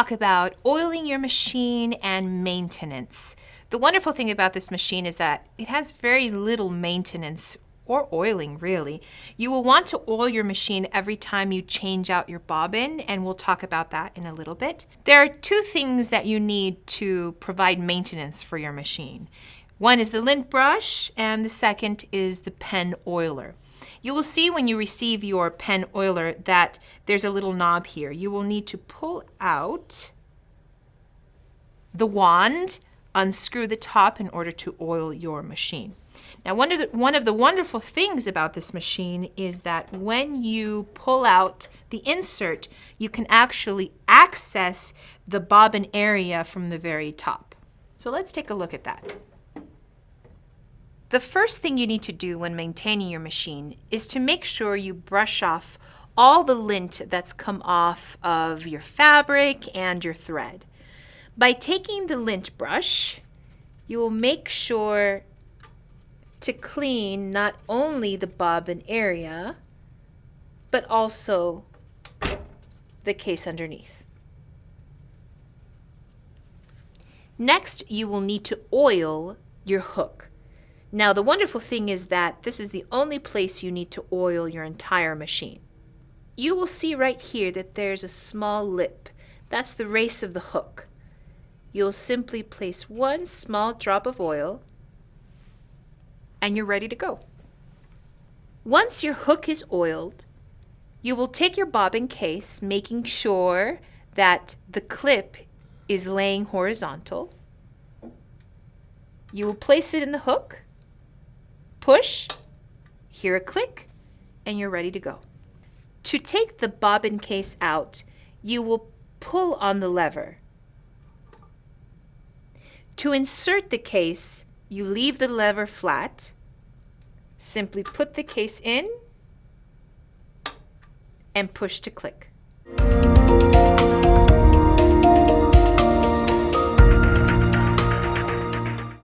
talk about oiling your machine and maintenance. The wonderful thing about this machine is that it has very little maintenance or oiling, really. You will want to oil your machine every time you change out your bobbin, and we'll talk about that in a little bit. There are two things that you need to provide maintenance for your machine. One is the lint brush, and the second is the pen oiler. You will see when you receive your pen oiler that there's a little knob here. You will need to pull out the wand, unscrew the top in order to oil your machine. Now, one of the wonderful things about this machine is that when you pull out the insert, you can actually access the bobbin area from the very top. So let's take a look at that. The first thing you need to do when maintaining your machine is to make sure you brush off all the lint that's come off of your fabric and your thread. By taking the lint brush, you will make sure to clean not only the bobbin area, but also the case underneath. Next, you will need to oil your hook. Now, the wonderful thing is that this is the only place you need to oil your entire machine. You will see right here that there's a small lip. That's the race of the hook. You'll simply place one small drop of oil and you're ready to go. Once your hook is oiled, you will take your bobbin case, making sure that the clip is laying horizontal. You will place it in the hook, push, hear a click, and you're ready to go. To take the bobbin case out, you will pull on the lever. To insert the case, you leave the lever flat, simply put the case in, and push to click.